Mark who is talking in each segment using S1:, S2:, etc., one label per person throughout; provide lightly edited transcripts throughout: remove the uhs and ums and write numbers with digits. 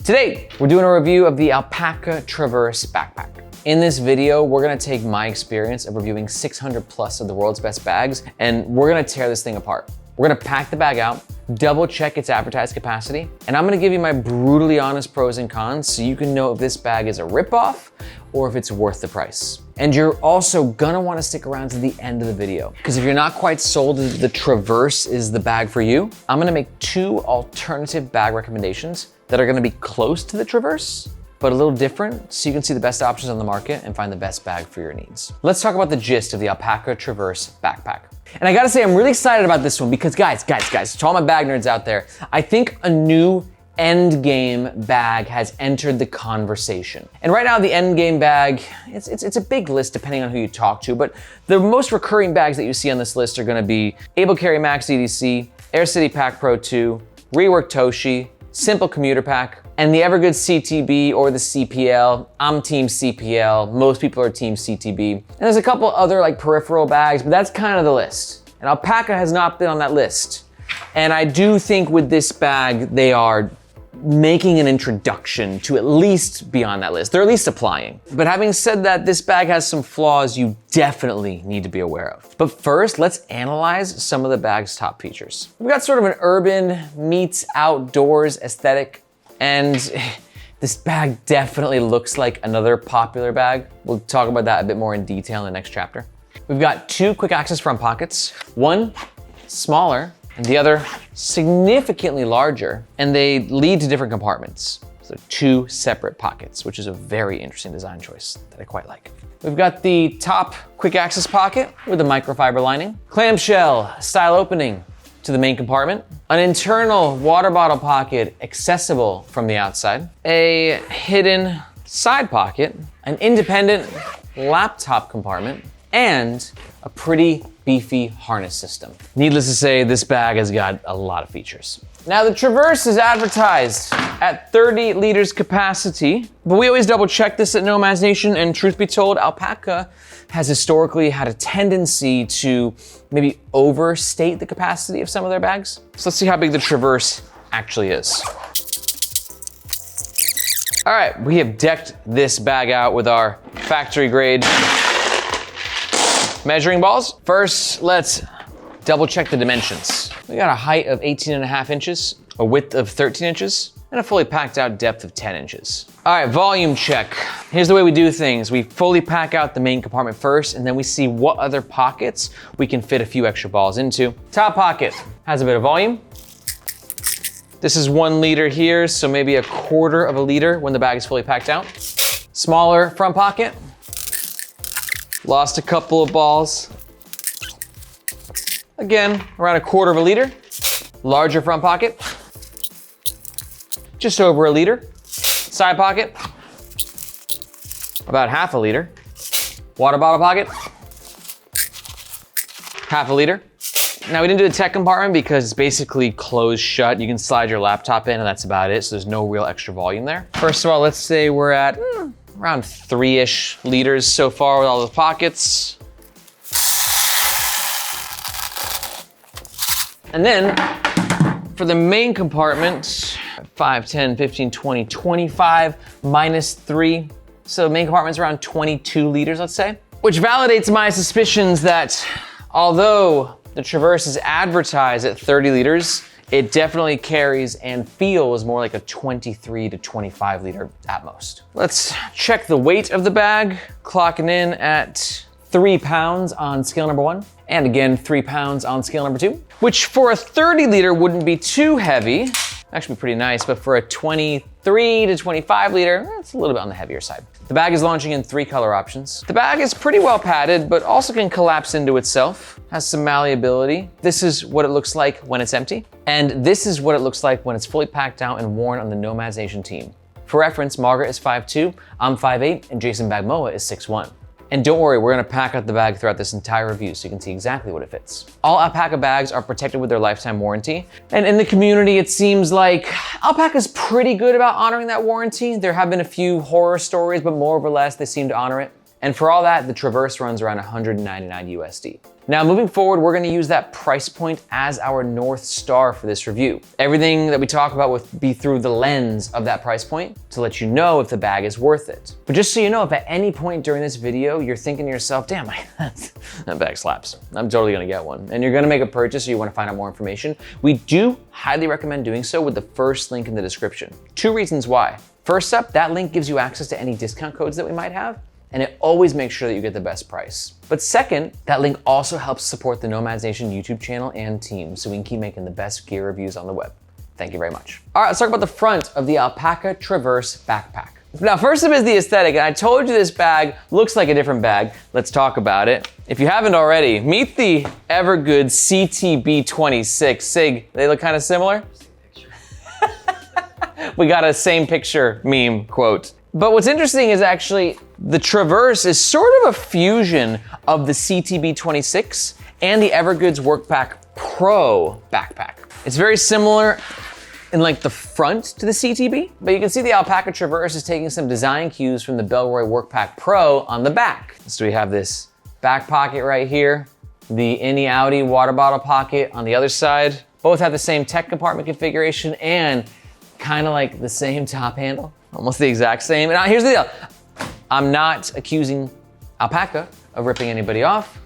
S1: Today, we're doing a review of the Alpaka Traverse backpack. In this video, we're gonna take my experience of reviewing 600 plus of the world's best bags, and we're gonna tear this thing apart. We're gonna pack the bag out, double check its advertised capacity, and I'm gonna give you my brutally honest pros and cons so you can know if this bag is a ripoff or if it's worth the price. And you're also gonna wanna stick around to the end of the video, because if you're not quite sold that the Traverse is the bag for you, I'm gonna make 2 alternative bag recommendations that are gonna be close to the Traverse, but a little different, so you can see the best options on the market and find the best bag for your needs. Let's talk about the gist of the Alpaka Traverse backpack. And I gotta say, I'm really excited about this one because guys, to all my bag nerds out there, I think a new end game bag has entered the conversation. And right now the end game bag, it's a big list depending on who you talk to, but the most recurring bags that you see on this list are gonna be Able Carry Max EDC, Air City Pack Pro 2, Rework Toshi, Simple Commuter Pack, and the Evergoods CTB or the CPL. I'm team CPL, most people are team CTB. And there's a couple other like peripheral bags, but that's kind of the list. And Alpaka has not been on that list. And I do think with this bag, they are making an introduction to at least be on that list. They're at least applying. But having said that, this bag has some flaws you definitely need to be aware of. But first, let's analyze some of the bag's top features. We've got sort of an urban meets outdoors aesthetic. And this bag definitely looks like another popular bag. We'll talk about that a bit more in detail in the next chapter. We've got 2 quick access front pockets, one smaller and the other significantly larger, and they lead to different compartments. So 2 separate pockets, which is a very interesting design choice that I quite like. We've got the top quick access pocket with a microfiber lining, clamshell style opening to the main compartment, an internal water bottle pocket accessible from the outside, a hidden side pocket, an independent laptop compartment, and a pretty beefy harness system. Needless to say, this bag has got a lot of features. Now the Traverse is advertised at 30 liters capacity, but we always double check this at Nomads Nation, and truth be told, Alpaka has historically had a tendency to maybe overstate the capacity of some of their bags. So let's see how big the Traverse actually is. All right, we have decked this bag out with our factory grade measuring balls. First, let's double check the dimensions. We got a height of 18.5 inches, a width of 13 inches, and a fully packed out depth of 10 inches. All right, volume check. Here's the way we do things. We fully pack out the main compartment first, and then we see what other pockets we can fit a few extra balls into. Top pocket has a bit of volume. This is 1 liter here, so maybe 1/4 of a liter when the bag is fully packed out. Smaller front pocket. Lost a couple of balls. Again, around 1/4 of a liter. Larger front pocket. Just over a liter. Side pocket. About 1/2 a liter. Water bottle pocket. 1/2 a liter. Now we didn't do the tech compartment because it's basically closed shut. You can slide your laptop in and that's about it. So there's no real extra volume there. First of all, let's say we're at around 3-ish liters so far with all the pockets. And then for the main compartment, 5, 10, 15, 20, 25 minus 3. So main compartment's around 22 liters, let's say, which validates my suspicions that although the Traverse is advertised at 30 liters, it definitely carries and feels more like a 23 to 25 liter at most. Let's check the weight of the bag, clocking in at 3 pounds on scale number 1, and again, 3 pounds on scale number 2, which for a 30 liter wouldn't be too heavy, actually pretty nice, but for a 23 to 25 liter, it's a little bit on the heavier side. The bag is launching in 3 color options. The bag is pretty well padded, but also can collapse into itself, has some malleability. This is what it looks like when it's empty, and this is what it looks like when it's fully packed out and worn on the Nomads Nation team. For reference, Margaret is 5'2", I'm 5'8", and Jason Bagmoa is 6'1". And don't worry, we're gonna pack out the bag throughout this entire review so you can see exactly what it fits. All Alpaka bags are protected with their lifetime warranty. And in the community, it seems like Alpaka's pretty good about honoring that warranty. There have been a few horror stories, but more or less, they seem to honor it. And for all that, the Traverse runs around 199 USD. Now, moving forward, we're gonna use that price point as our North Star for this review. Everything that we talk about will be through the lens of that price point to let you know if the bag is worth it. But just so you know, if at any point during this video, you're thinking to yourself, damn, that bag slaps. I'm totally gonna get one. And you're gonna make a purchase or you wanna find out more information, we do highly recommend doing so with the first link in the description. 2 reasons why. First up, that link gives you access to any discount codes that we might have, and it always makes sure that you get the best price. But second, that link also helps support the Nomads Nation YouTube channel and team so we can keep making the best gear reviews on the web. Thank you very much. All right, let's talk about the front of the Alpaka Traverse backpack. Now, first up is the aesthetic, and I told you this bag looks like a different bag. Let's talk about it. If you haven't already, meet the Evergoods CTB26. Sig, they look kind of similar? We got a same picture meme quote. But what's interesting is actually the Traverse is sort of a fusion of the CTB26 and the Evergoods Workpack Pro backpack. It's very similar in like the front to the CTB, but you can see the Alpaka Traverse is taking some design cues from the Bellroy Workpack Pro on the back. So we have this back pocket right here, the innie outie water bottle pocket on the other side. Both have the same tech compartment configuration and kind of like the same top handle. Almost the exact same. And now here's the deal. I'm not accusing Alpaka of ripping anybody off.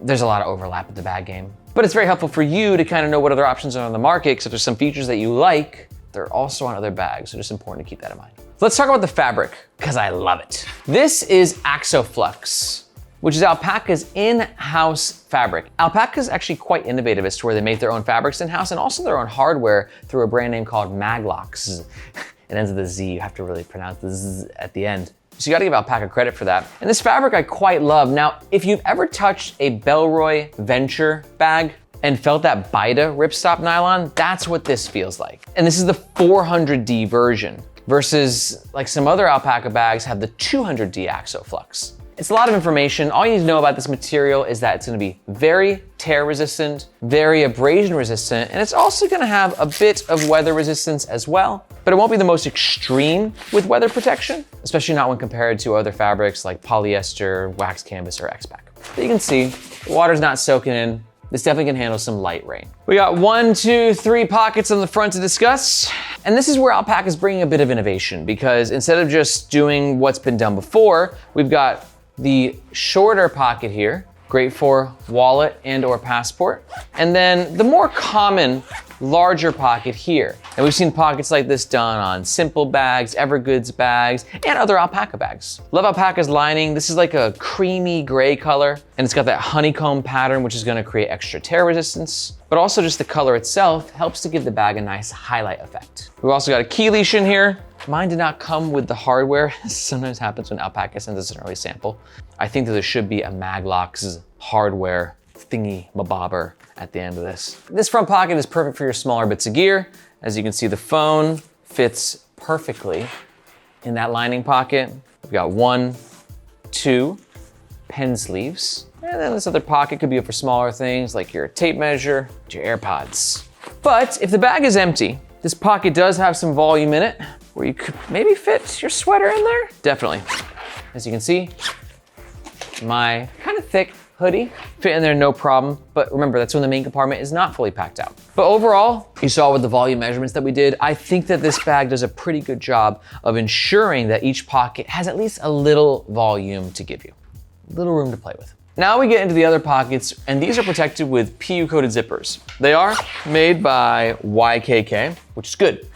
S1: There's a lot of overlap with the bag game. But it's very helpful for you to kind of know what other options are on the market, because if there's some features that you like, they're also on other bags. So just important to keep that in mind. Let's talk about the fabric, because I love it. This is Axoflux, which is Alpaka's in-house fabric. Alpaka is actually quite innovative as to where they make their own fabrics in-house and also their own hardware through a brand name called Maglox. It ends with a Z, you have to really pronounce the Z at the end. So you gotta give Alpaka credit for that. And this fabric I quite love. Now, if you've ever touched a Bellroy Venture bag and felt that Bida ripstop nylon, that's what this feels like. And this is the 400D version versus like some other Alpaka bags have the 200D Axoflux. It's a lot of information. All you need to know about this material is that it's gonna be very tear resistant, very abrasion resistant, and it's also gonna have a bit of weather resistance as well, but it won't be the most extreme with weather protection, especially not when compared to other fabrics like polyester, wax canvas, or X-Pack. But you can see, the water's not soaking in. This definitely can handle some light rain. We got 1, 2, 3 pockets on the front to discuss. And this is where Alpaka is bringing a bit of innovation, because instead of just doing what's been done before, we've got the shorter pocket here, great for wallet and or passport. And then the more common, larger pocket here. And we've seen pockets like this done on Simple bags, Evergoods bags, and other Alpaka bags. Love Alpaka's lining. This is like a creamy gray color, and it's got that honeycomb pattern, which is gonna create extra tear resistance. But also just the color itself helps to give the bag a nice highlight effect. We've also got a key leash in here. Mine did not come with the hardware. This sometimes happens when Alpaka sends us an early sample. I think that there should be a Maglox hardware thingy mabobber at the end of this. This front pocket is perfect for your smaller bits of gear. As you can see, the phone fits perfectly in that lining pocket. We've got 1, 2 pen sleeves. And then this other pocket could be for smaller things like your tape measure, your AirPods. But if the bag is empty, this pocket does have some volume in it where you could maybe fit your sweater in there. Definitely. As you can see, my kind of thick hoodie fit in there no problem. But remember, that's when the main compartment is not fully packed out. But overall, you saw with the volume measurements that we did, I think that this bag does a pretty good job of ensuring that each pocket has at least a little volume to give you, little room to play with. Now we get into the other pockets, and these are protected with PU-coated zippers. They are made by YKK, which is good.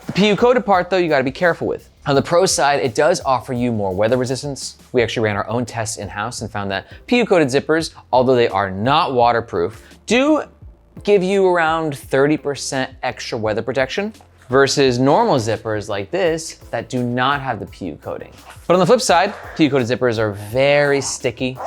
S1: The PU-coated part, though, you gotta be careful with. On the pro side, it does offer you more weather resistance. We actually ran our own tests in-house and found that PU-coated zippers, although they are not waterproof, do give you around 30% extra weather protection versus normal zippers like this that do not have the PU coating. But on the flip side, PU-coated zippers are very sticky.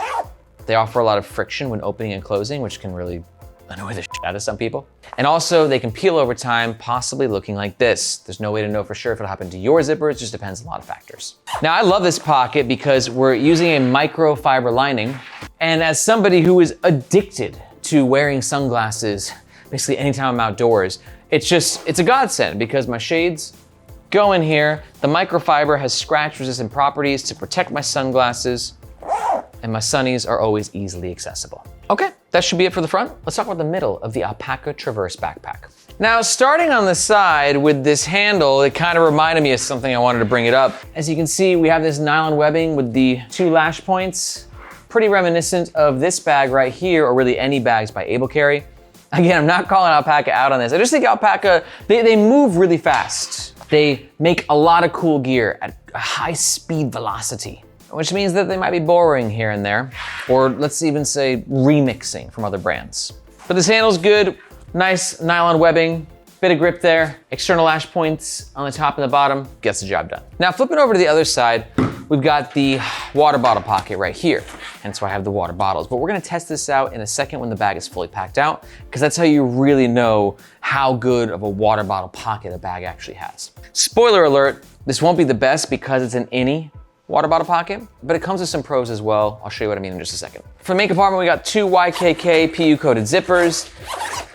S1: They offer a lot of friction when opening and closing, which can really annoy the shit out of some people. And also they can peel over time, possibly looking like this. There's no way to know for sure if it'll happen to your zipper. It just depends on a lot of factors. Now I love this pocket because we're using a microfiber lining. And as somebody who is addicted to wearing sunglasses, basically anytime I'm outdoors, it's a godsend because my shades go in here. The microfiber has scratch resistant properties to protect my sunglasses. and my sunnies are always easily accessible. Okay, that should be it for the front. Let's talk about the middle of the Alpaka Traverse backpack. Now, starting on the side with this handle, it kind of reminded me of something I wanted to bring it up. As you can see, we have this nylon webbing with the 2 lash points, pretty reminiscent of this bag right here, or really any bags by Able Carry. Again, I'm not calling Alpaka out on this. I just think Alpaka, they move really fast. They make a lot of cool gear at a high speed velocity, which means that they might be borrowing here and there, or let's even say remixing from other brands. But this handle's good, nice nylon webbing, bit of grip there, external lash points on the top and the bottom, gets the job done. Now flipping over to the other side, we've got the water bottle pocket right here. Hence why I have the water bottles. But we're gonna test this out in a second when the bag is fully packed out, because that's how you really know how good of a water bottle pocket a bag actually has. Spoiler alert, this won't be the best because it's an innie water bottle pocket, but it comes with some pros as well. I'll show you what I mean in just a second. For the main compartment, we got 2 YKK PU coated zippers,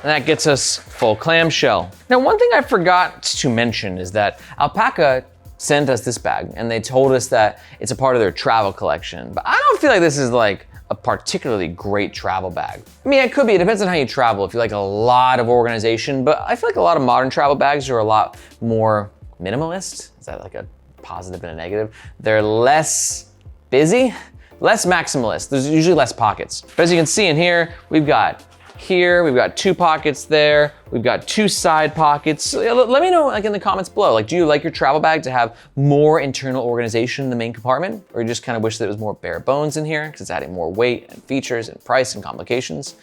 S1: and that gets us full clamshell. Now, one thing I forgot to mention is that Alpaka sent us this bag and they told us that it's a part of their travel collection, but I don't feel like this is like a particularly great travel bag. I mean, it could be, it depends on how you travel, if you like a lot of organization, but I feel like a lot of modern travel bags are a lot more minimalist. Is that like a positive and a negative? They're less busy, less maximalist. There's usually less pockets. But as you can see in here, we've got 2 pockets there. We've got 2 side pockets. So let me know like in the comments below, like do you like your travel bag to have more internal organization in the main compartment? Or you just kind of wish that it was more bare bones in here because it's adding more weight and features and price and complications?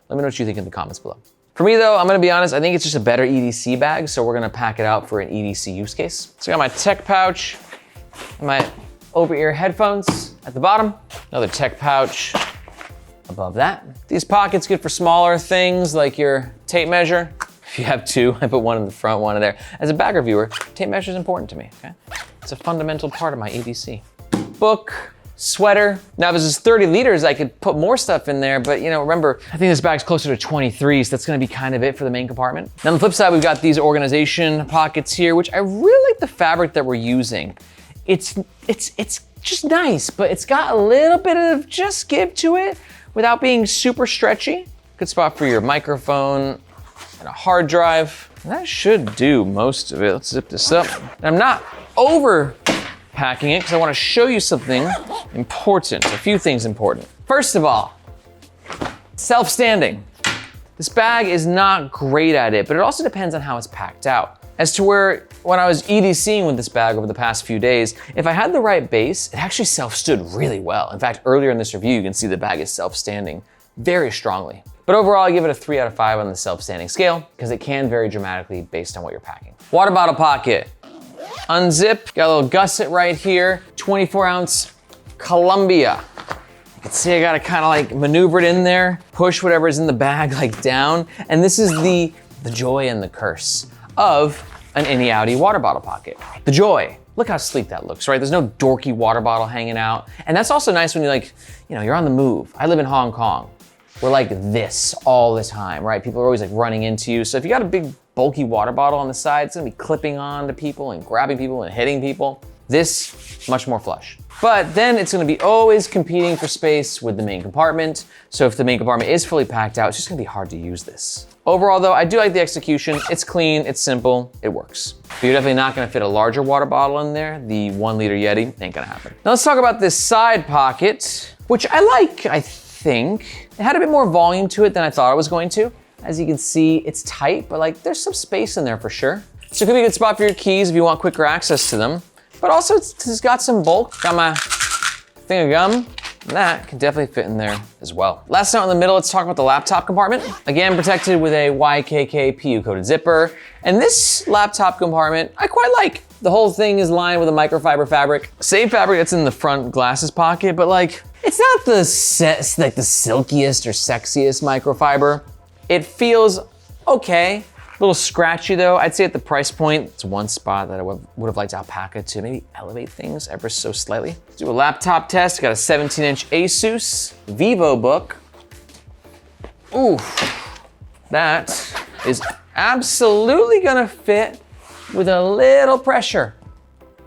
S1: Let me know what you think in the comments below. For me though, I'm gonna be honest, I think it's just a better EDC bag, so we're gonna pack it out for an EDC use case. So I got my tech pouch, my over-ear headphones at the bottom, another tech pouch above that. These pockets good for smaller things like your tape measure. If you have 2, I put one in the front, one in there. As a bag reviewer, tape measure is important to me, okay? It's a fundamental part of my EDC. Book, sweater. Now, if this is 30 liters, I could put more stuff in there, but you know, remember, I think this bag's closer to 23, so that's gonna be kind of it for the main compartment. Now, on the flip side, we've got these organization pockets here, which I really like the fabric that we're using. It's just nice, but it's got a little bit of just give to it without being super stretchy. Good spot for your microphone and a hard drive. And that should do most of it. Let's zip this up. And I'm not over packing it because I want to show you something important, a few things important. First of all, self-standing. This bag is not great at it, but it also depends on how it's packed out. As to where, when I was EDCing with this bag over the past few days, if I had the right base, it actually self-stood really well. In fact, earlier in this review, you can see the bag is self-standing very strongly. But overall, I give it a 3 out of 5 on the self-standing scale because it can vary dramatically based on what you're packing. Water bottle pocket. Unzip, got a little gusset right here, 24-ounce Columbia. You can see I gotta kind of like maneuver it in there, push whatever's in the bag like down. And this is the joy and the curse of an innie outie water bottle pocket. The joy, look how sleek that looks, right? There's no dorky water bottle hanging out. And that's also nice when you're like, you know, you're on the move. I live in Hong Kong. We're like this all the time, right? People are always like running into you. So if you got a big bulky water bottle on the side, it's gonna be clipping on to people and grabbing people and hitting people. This, much more flush. But then it's gonna be always competing for space with the main compartment. So if the main compartment is fully packed out, it's just gonna be hard to use this. Overall though, I do like the execution. It's clean, it's simple, it works. But you're definitely not gonna fit a larger water bottle in there. The 1 liter Yeti ain't gonna happen. Now let's talk about this side pocket, which I like, I think. It had a bit more volume to it than I thought it was going to. As you can see, it's tight, but like there's some space in there for sure. So it could be a good spot for your keys if you want quicker access to them. But also it's got some bulk. Got my thing of gum, and that can definitely fit in there as well. Last note in the middle, let's talk about the laptop compartment. Again, protected with a YKK PU coated zipper. And this laptop compartment, I quite like. The whole thing is lined with a microfiber fabric. Same fabric that's in the front glasses pocket, but like, it's not the silkiest or sexiest microfiber. It feels okay. A little scratchy though. I'd say at the price point, it's one spot that I would have liked Alpaka to maybe elevate things ever so slightly. Let's do a laptop test. Got a 17-inch Asus VivoBook. Ooh, that is absolutely gonna fit with a little pressure.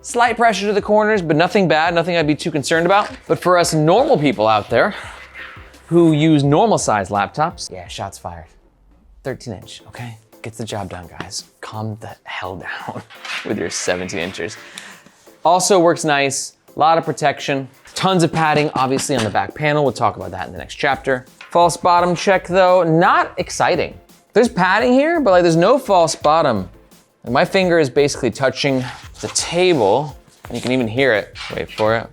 S1: Slight pressure to the corners, but nothing bad, nothing I'd be too concerned about. But for us normal people out there who use normal size laptops, yeah, shots fired. 13-inch, okay? Gets the job done, guys. Calm the hell down with your 17 inches. Also works nice, a lot of protection, tons of padding, obviously on the back panel. We'll talk about that in the next chapter. False bottom check though, not exciting. There's padding here, but like there's no false bottom. Like my finger is basically touching the table, and you can even hear it. Wait for it.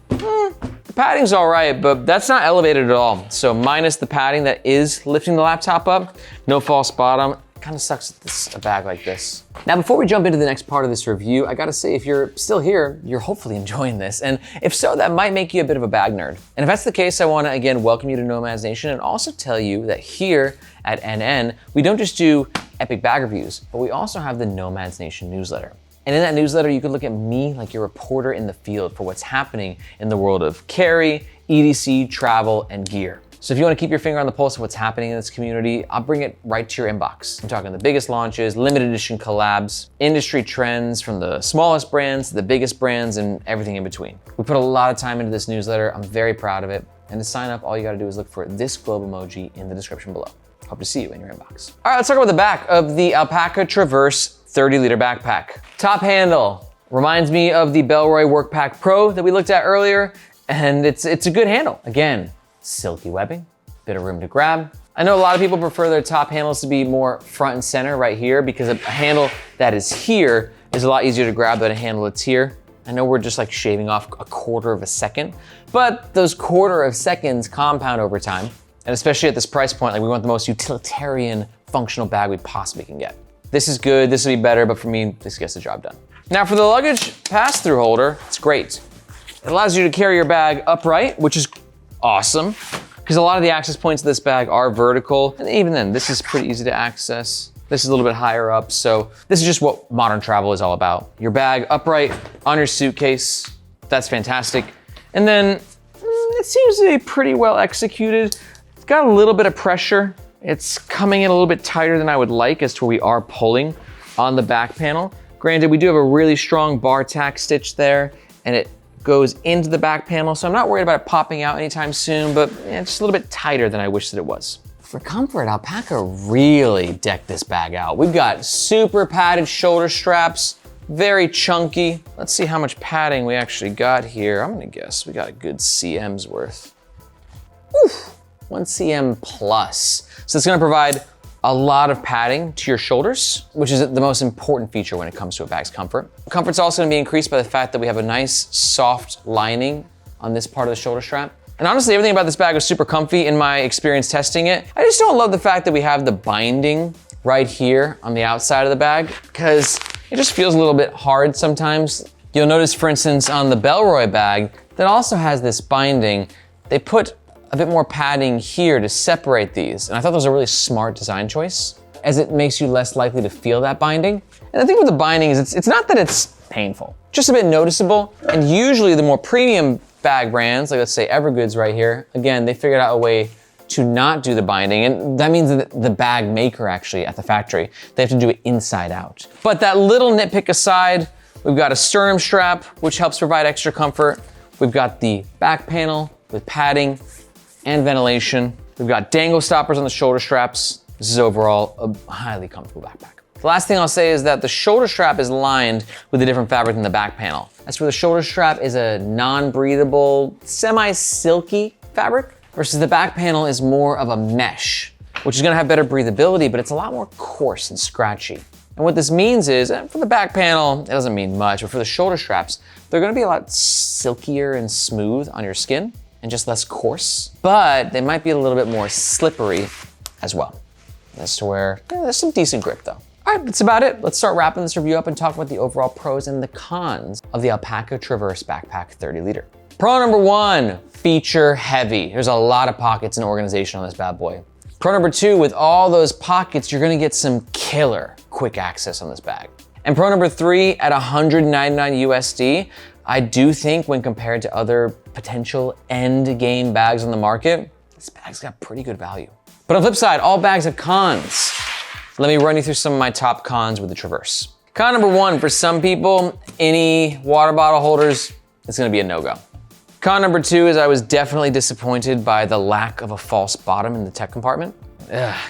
S1: The padding's all right, but that's not elevated at all. So minus the padding that is lifting the laptop up, no false bottom. Kind of sucks with a bag like this. Now, before we jump into the next part of this review, I gotta say, if you're still here, you're hopefully enjoying this. And if so, that might make you a bit of a bag nerd. And if that's the case, I wanna again welcome you to Nomads Nation and also tell you that here at NN, we don't just do epic bag reviews, but we also have the Nomads Nation newsletter. And in that newsletter, you can look at me like your reporter in the field for what's happening in the world of carry, EDC, travel, and gear. So if you want to keep your finger on the pulse of what's happening in this community, I'll bring it right to your inbox. I'm talking the biggest launches, limited edition collabs, industry trends from the smallest brands to the biggest brands and everything in between. We put a lot of time into this newsletter. I'm very proud of it. And to sign up, all you gotta do is look for this globe emoji in the description below. Hope to see you in your inbox. All right, let's talk about the back of the Alpaka Traverse 30-liter backpack. Top handle reminds me of the Bellroy Workpack Pro that we looked at earlier, and it's a good handle. Again, silky webbing, bit of room to grab. I know a lot of people prefer their top handles to be more front and center right here because a handle that is here is a lot easier to grab than a handle that's here. I know we're just like shaving off a quarter of a second, but those quarter of seconds compound over time. And especially at this price point, like we want the most utilitarian functional bag we possibly can get. This is good, this will be better, but for me, this gets the job done. Now for the luggage pass-through holder, it's great. It allows you to carry your bag upright, which is awesome, because a lot of the access points of this bag are vertical. And even then, this is pretty easy to access. This is a little bit higher up. So this is just what modern travel is all about. Your bag upright on your suitcase. That's fantastic. And then it seems to be pretty well executed. It's got a little bit of pressure. It's coming in a little bit tighter than I would like as to where we are pulling on the back panel. Granted, we do have a really strong bar tack stitch there, and it goes into the back panel, so I'm not worried about it popping out anytime soon, but it's just a little bit tighter than I wish that it was. For comfort, Alpaka really decked this bag out. We've got super padded shoulder straps, very chunky. Let's see how much padding we actually got here. I'm gonna guess we got a good CM's worth. Oof, 1 CM plus. So it's gonna provide a lot of padding to your shoulders, which is the most important feature when it comes to a bag's comfort. Comfort's also gonna be increased by the fact that we have a nice soft lining on this part of the shoulder strap. And honestly, everything about this bag was super comfy in my experience testing it. I just don't love the fact that we have the binding right here on the outside of the bag, because it just feels a little bit hard sometimes. You'll notice, for instance, on the Bellroy bag that also has this binding, they put a bit more padding here to separate these. And I thought that was a really smart design choice, as it makes you less likely to feel that binding. And the thing with the binding is it's not that it's painful, just a bit noticeable. And usually the more premium bag brands, like let's say Evergoods right here, again, they figured out a way to not do the binding. And that means that the bag maker actually at the factory, they have to do it inside out. But that little nitpick aside, we've got a sternum strap, which helps provide extra comfort. We've got the back panel with padding and ventilation. We've got dangle stoppers on the shoulder straps. This is overall a highly comfortable backpack. The last thing I'll say is that the shoulder strap is lined with a different fabric than the back panel. That's where the shoulder strap is a non-breathable, semi-silky fabric, versus the back panel is more of a mesh, which is gonna have better breathability, but it's a lot more coarse and scratchy. And what this means is, for the back panel, it doesn't mean much, but for the shoulder straps, they're gonna be a lot silkier and smooth on your skin, and just less coarse, but they might be a little bit more slippery as well. As to where, there's some decent grip though. All right, that's about it. Let's start wrapping this review up and talk about the overall pros and the cons of the Alpaka Traverse Backpack 30 liter. Pro number 1, feature heavy. There's a lot of pockets and organization on this bad boy. Pro number 2, with all those pockets, you're gonna get some killer quick access on this bag. And pro number 3, at $199 USD, I do think when compared to other potential end game bags on the market, this bag's got pretty good value. But on the flip side, all bags have cons. Let me run you through some of my top cons with the Traverse. Con number one, for some people, any water bottle holders, it's gonna be a no-go. Con number two is I was definitely disappointed by the lack of a false bottom in the tech compartment.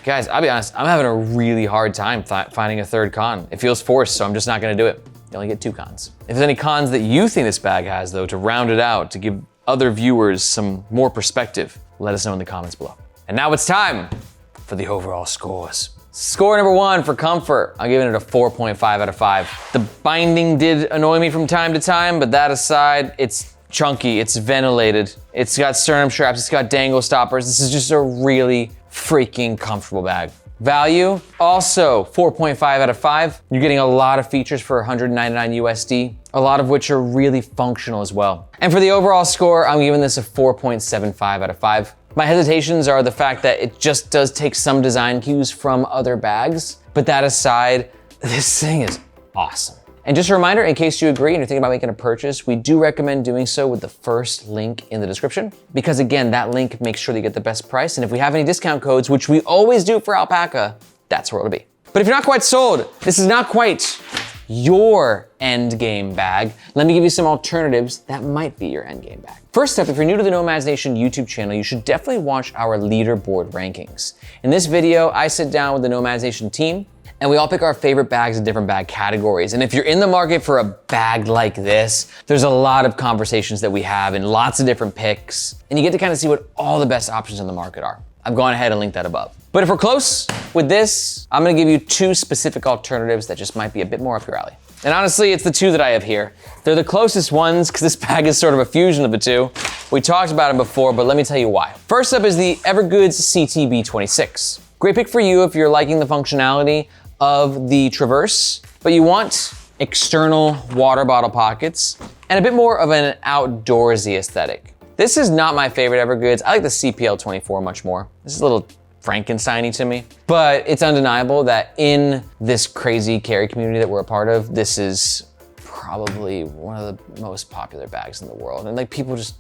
S1: Guys, I'll be honest, I'm having a really hard time finding a third con. It feels forced, so I'm just not gonna do it. You only get 2 cons. If there's any cons that you think this bag has though, to round it out, to give other viewers some more perspective, let us know in the comments below. And now it's time for the overall scores. Score number one for comfort, I'm giving it a 4.5 out of 5. The binding did annoy me from time to time, but that aside, it's chunky, it's ventilated, it's got sternum straps, it's got dangle stoppers. This is just a really freaking comfortable bag. Value, also 4.5 out of 5. You're getting a lot of features for 199 USD, a lot of which are really functional as well. And for the overall score, I'm giving this a 4.75 out of 5. My hesitations are the fact that it just does take some design cues from other bags, but that aside, this thing is awesome. And just a reminder, in case you agree and you're thinking about making a purchase, we do recommend doing so with the first link in the description, because again, that link makes sure that you get the best price. And if we have any discount codes, which we always do for Alpaka, that's where it'll be. But if you're not quite sold, this is not quite your end game bag, let me give you some alternatives that might be your end game bag. First up, if you're new to the Nomads Nation YouTube channel, you should definitely watch our leaderboard rankings. In this video, I sit down with the Nomads Nation team and we all pick our favorite bags in different bag categories. And if you're in the market for a bag like this, there's a lot of conversations that we have and lots of different picks, and you get to kind of see what all the best options on the market are. I've gone ahead and linked that above. But if we're close with this, I'm gonna give you 2 specific alternatives that just might be a bit more up your alley. And honestly, it's the 2 that I have here. They're the closest ones because this bag is sort of a fusion of the 2. We talked about it before, but let me tell you why. First up is the Evergoods CTB26. Great pick for you if you're liking the functionality of the Traverse, but you want external water bottle pockets and a bit more of an outdoorsy aesthetic. This is not my favorite Evergoods. I like the CPL24 much more. This is a little Frankenstein-y to me, but it's undeniable that in this crazy carry community that we're a part of, this is probably one of the most popular bags in the world, and like people just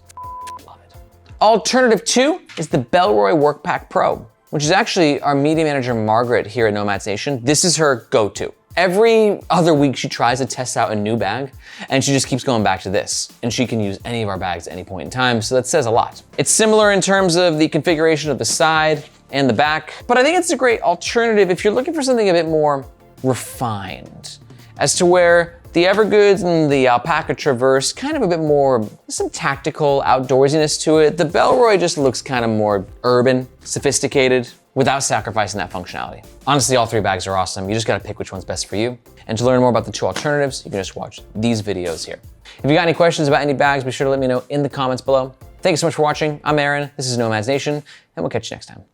S1: love it. Alternative 2 is the Bellroy Workpack Pro, which is actually our media manager, Margaret, here at Nomads Nation. This is her go-to. Every other week, she tries to test out a new bag, and she just keeps going back to this. And she can use any of our bags at any point in time, so that says a lot. It's similar in terms of the configuration of the side and the back, but I think it's a great alternative if you're looking for something a bit more refined, as to where the Evergoods and the Alpaka Traverse kind of a bit more, some tactical outdoorsiness to it. The Bellroy just looks kind of more urban, sophisticated, without sacrificing that functionality. Honestly, all 3 bags are awesome. You just gotta pick which one's best for you. And to learn more about the 2 alternatives, you can just watch these videos here. If you got any questions about any bags, be sure to let me know in the comments below. Thank you so much for watching. I'm Aaron, this is Nomads Nation, and we'll catch you next time.